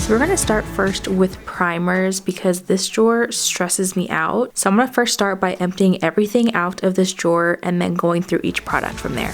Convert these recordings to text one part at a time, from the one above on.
So we're going to start first with primers because this drawer stresses me out. So I'm going to first start by emptying everything out of this drawer and then going through each product from there.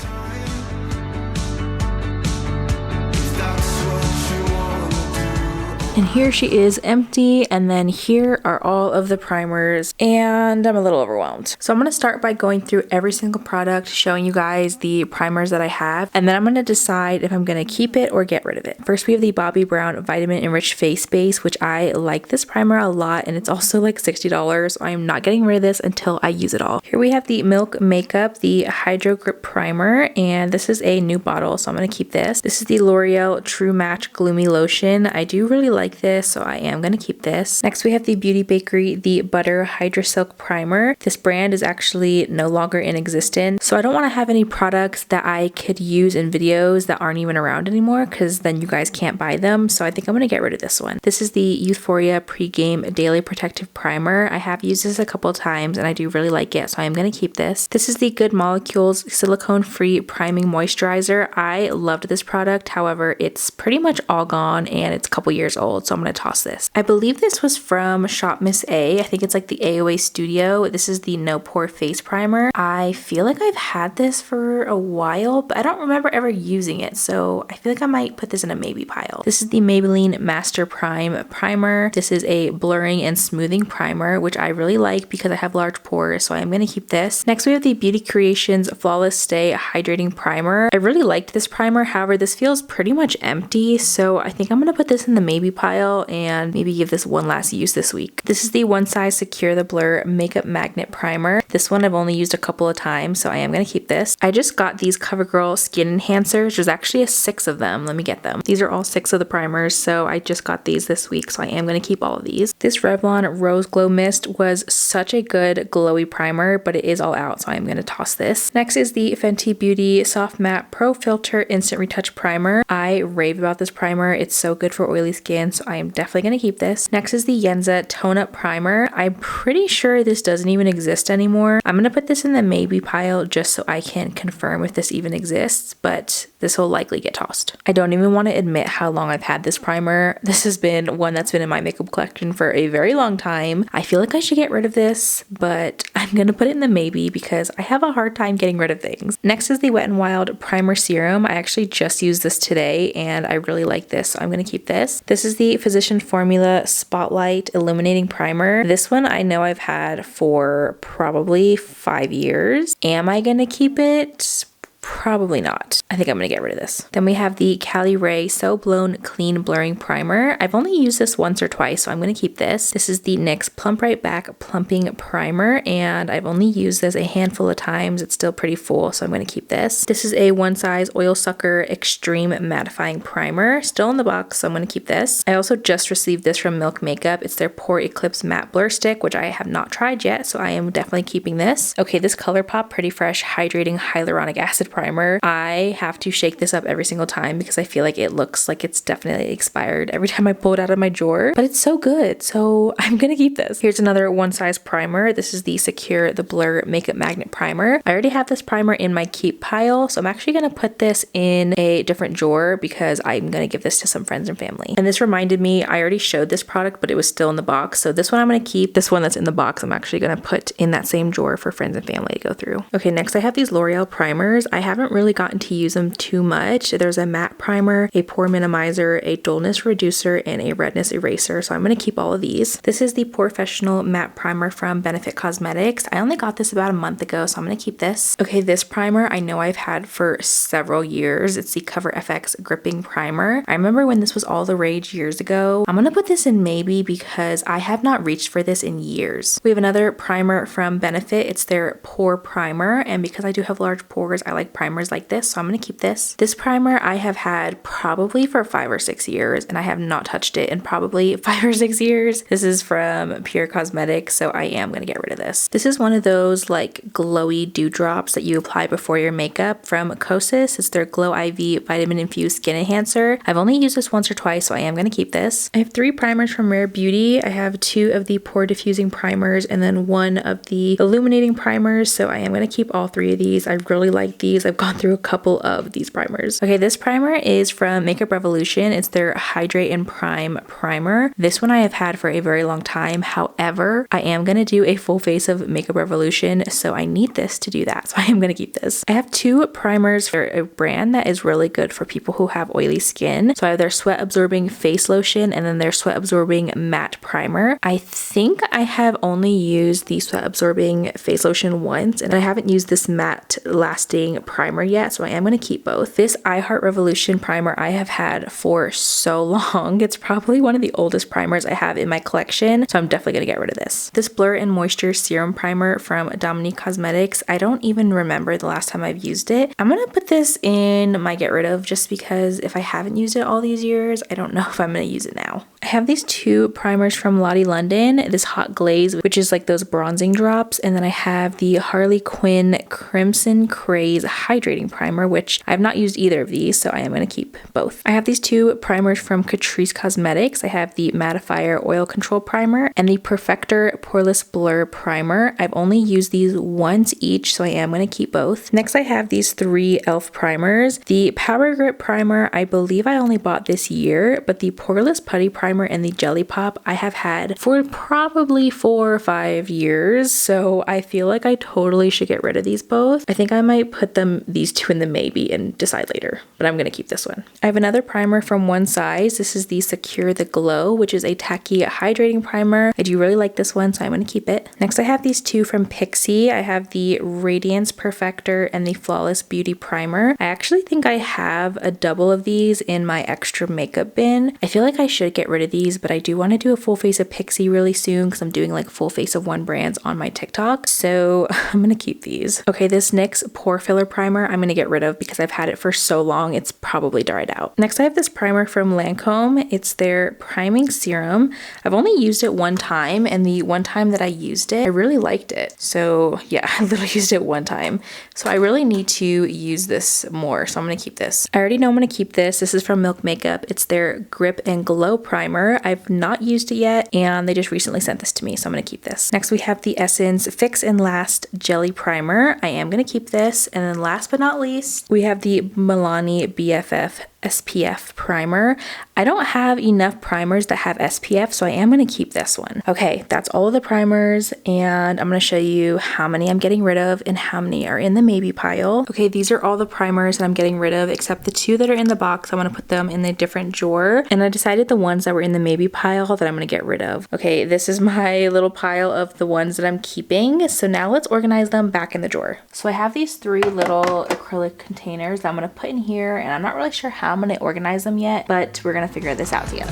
And here she is empty, and then here are all of the primers, and I'm a little overwhelmed. So I'm going to start by going through every single product, showing you guys the primers that I have, and then I'm going to decide if I'm going to keep it or get rid of it. First, we have the Bobbi Brown Vitamin Enriched Face Base, which I like this primer a lot, and it's also like $60, so I'm not getting rid of this until I use it all. Here we have the Milk Makeup, the Hydro Grip Primer, and this is a new bottle, so I'm going to keep this. This is the L'Oreal True Match Gloomy Lotion. I do really like this, so I am going to keep this. Next we have the Beauty Bakery the Butter Hydra Silk Primer. This brand is actually no longer in existence, so I don't want to have any products that I could use in videos that aren't even around anymore, because then you guys can't buy them, so I think I'm going to get rid of this one. This is the Euphoria Pre-Game Daily Protective Primer. I have used this a couple times and I do really like it, so I'm going to keep this. This is the Good Molecules Silicone Free Priming Moisturizer. I loved this product, however it's pretty much all gone and it's a couple years old, so I'm going to toss this. I believe this was from Shop Miss A. I think it's like the AOA Studio. This is the No Pore Face Primer. I feel like I've had this for a while, but I don't remember ever using it, so I feel like I might put this in a maybe pile. This is the Maybelline Master Prime Primer. This is a blurring and smoothing primer, which I really like because I have large pores, so I'm going to keep this. Next, we have the Beauty Creations Flawless Stay Hydrating Primer. I really liked this primer, however, this feels pretty much empty, so I think I'm going to put this in the maybe pile and maybe give this one last use this week. This is the One Size Secure the Blur Makeup Magnet Primer. This one I've only used a couple of times, so I am going to keep this. I just got these CoverGirl Skin Enhancers. There's actually 6 of them. Let me get them. These are all 6 of the primers, so I just got these this week, so I am going to keep all of these. This Revlon Rose Glow Mist was such a good glowy primer, but it is all out, so I am going to toss this. Next is the Fenty Beauty Soft Matte Pro Filter Instant Retouch Primer. I rave about this primer. It's so good for oily skin, so I am definitely going to keep this. Next is the Yenza Tone Up Primer. I'm pretty sure this doesn't even exist anymore. I'm going to put this in the maybe pile just so I can confirm if this even exists, but this will likely get tossed. I don't even want to admit how long I've had this primer. This has been one that's been in my makeup collection for a very long time. I feel like I should get rid of this, but I'm going to put it in the maybe because I have a hard time getting rid of things. Next is the Wet n Wild Primer Serum. I actually just used this today and I really like this, so I'm going to keep this. This is the Physician Formula Spotlight Illuminating Primer. This one I know I've had for probably 5 years. Am I going to keep it? Probably not. I think I'm going to get rid of this. Then we have the Cali Ray So Blown Clean Blurring Primer. I've only used this once or twice, so I'm going to keep this. This is the NYX Plump Right Back Plumping Primer, and I've only used this a handful of times. It's still pretty full, so I'm going to keep this. This is a One Size Oil Sucker Extreme Mattifying Primer. Still in the box, so I'm going to keep this. I also just received this from Milk Makeup. It's their Pore Eclipse Matte Blur Stick, which I have not tried yet, so I am definitely keeping this. Okay, this ColourPop Pretty Fresh Hydrating Hyaluronic Acid Primer. I have to shake this up every single time because I feel like it looks like it's definitely expired every time I pull it out of my drawer, but it's so good, so I'm gonna keep this. Here's another One Size primer. This is the Secure the Blur Makeup Magnet Primer. I already have this primer in my keep pile, so I'm actually gonna put this in a different drawer because I'm gonna give this to some friends and family. And this reminded me, I already showed this product, but it was still in the box, so this one I'm gonna keep. This one that's in the box I'm actually gonna put in that same drawer for friends and family to go through. Okay, next I have these L'Oreal primers. I haven't really gotten to use them too much. There's a matte primer, a pore minimizer, a dullness reducer, and a redness eraser, so I'm going to keep all of these. This is the Porefessional Matte Primer from Benefit Cosmetics. I only got this about a month ago, so I'm going to keep this. Okay, this primer I know I've had for several years. It's the Cover FX Gripping Primer. I remember when this was all the rage years ago. I'm going to put this in maybe because I have not reached for this in years. We have another primer from Benefit. It's their Pore Primer, and because I do have large pores, I like primers like this, so I'm going to keep this. This primer I have had probably for 5 or 6 years, and I have not touched it in probably 5 or 6 years. This is from Pure Cosmetics, so I am going to get rid of this. This is one of those like glowy dewdrops that you apply before your makeup from Kosas. It's their Glow IV Vitamin Infused Skin Enhancer. I've only used this once or twice, so I am going to keep this. I have 3 primers from Rare Beauty. I have 2 of the pore diffusing primers and then 1 of the illuminating primers, so I am going to keep all 3 of these. I really like these. I've gone through a couple of these primers. Okay, this primer is from Makeup Revolution. It's their Hydrate and Prime primer. This one I have had for a very long time. However, I am going to do a full face of Makeup Revolution, so I need this to do that. So I am going to keep this. I have two primers for a brand that is really good for people who have oily skin. So I have their Sweat Absorbing Face Lotion and then their Sweat Absorbing Matte Primer. I think I have only used the Sweat Absorbing Face Lotion once, and I haven't used this matte lasting primer yet, so I am going to keep both. This I Heart Revolution primer I have had for so long. It's probably one of the oldest primers I have in my collection, so I'm definitely going to get rid of this. This Blur and Moisture Serum Primer from Dominique Cosmetics. I don't even remember the last time I've used it. I'm going to put this in my get rid of just because if I haven't used it all these years, I don't know if I'm going to use it now. I have these two primers from Lottie London, this Hot Glaze, which is like those bronzing drops, and then I have the Harley Quinn Crimson Craze Hydrating Primer, which I have not used either of these, so I am going to keep both. I have these two primers from Catrice Cosmetics. I have the Mattifier Oil Control Primer and the Perfector Poreless Blur Primer. I've only used these once each, so I am going to keep both. Next, I have these three e.l.f. primers. The Power Grip Primer, I believe I only bought this year, but the Poreless Putty Primer and the Jelly Pop I have had for probably 4 or 5 years, so I feel like I totally should get rid of these both. I think I might put these two in the maybe and decide later, but I'm gonna keep this one. I have another primer from One Size. This is the Secure the Glow, which is a tacky hydrating primer. I do really like this one, so I'm gonna keep it. Next, I have these two from Pixi. I have the Radiance Perfector and the Flawless Beauty Primer. I actually think I have a double of these in my extra makeup bin. I feel like I should get rid of these, but I do want to do a full face of Pixi really soon because I'm doing like full face of one brands on my TikTok, so I'm gonna keep these. Okay, this NYX Pore Filler Primer I'm gonna get rid of because I've had it for so long it's probably dried out. Next, I have this primer from Lancome. It's their Priming Serum. I've only used it one time, and the one time that I used it, I really liked it. So yeah, I literally used it one time. So I really need to use this more, so I'm gonna keep this. I already know I'm gonna keep this. This is from Milk Makeup. It's their Grip and Glow Primer. I've not used it yet, and they just recently sent this to me, so I'm gonna keep this. Next, we have the Essence Fix and Last Jelly Primer. I am gonna keep this. And then last but not least, we have the Milani BFF SPF primer. I don't have enough primers that have SPF, so I am going to keep this one. Okay, that's all of the primers, and I'm going to show you how many I'm getting rid of and how many are in the maybe pile. Okay, these are all the primers that I'm getting rid of except the two that are in the box. I want to put them in a different drawer, and I decided the ones that were in the maybe pile that I'm going to get rid of. Okay, this is my little pile of the ones that I'm keeping, so now let's organize them back in the drawer. So I have these three little acrylic containers that I'm going to put in here, and I'm not really sure how I'm going to organize them yet, but we're going to figure this out together.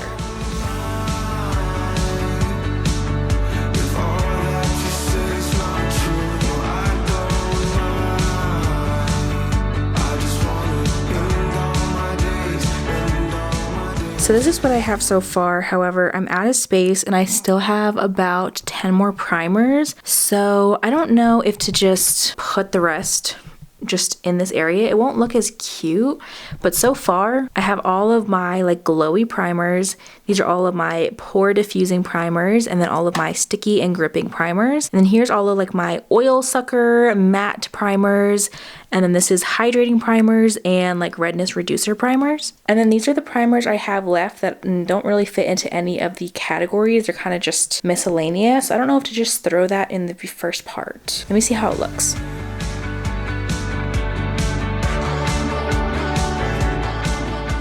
So this is what I have so far. However, I'm out of space and I still have about 10 more primers. So I don't know if to just put the rest just in this area. It won't look as cute, but so far I have all of my like glowy primers. These are all of my pore diffusing primers, and then all of my sticky and gripping primers. And then here's all of like my oil sucker matte primers. And then this is hydrating primers and like redness reducer primers. And then these are the primers I have left that don't really fit into any of the categories. They're kind of just miscellaneous. I don't know if to just throw that in the first part. Let me see how it looks.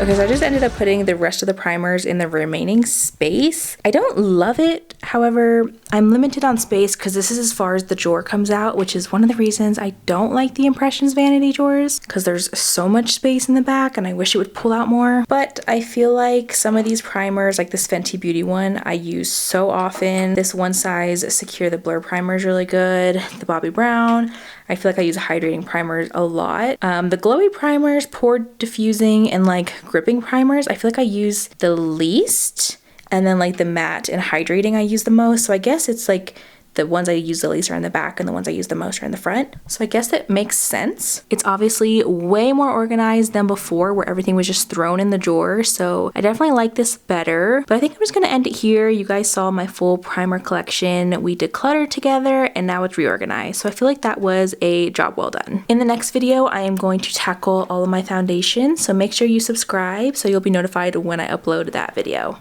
Okay, so I just ended up putting the rest of the primers in the remaining space. I don't love it. However, I'm limited on space because this is as far as the drawer comes out, which is one of the reasons I don't like the Impressions vanity drawers, because there's so much space in the back and I wish it would pull out more. But I feel like some of these primers, like this Fenty Beauty one, I use so often. This One Size Secure the Blur primer is really good. The Bobbi Brown, I feel like I use hydrating primers a lot. The glowy primers, pore diffusing, and like gripping primers, I feel like I use the least. And then like the matte and hydrating I use the most. So I guess it's like the ones I use the least are in the back and the ones I use the most are in the front. So I guess it makes sense. It's obviously way more organized than before where everything was just thrown in the drawer. So I definitely like this better, but I think I'm just gonna end it here. You guys saw my full primer collection. We decluttered together and now it's reorganized. So I feel like that was a job well done. In the next video, I am going to tackle all of my foundations. So make sure you subscribe so you'll be notified when I upload that video.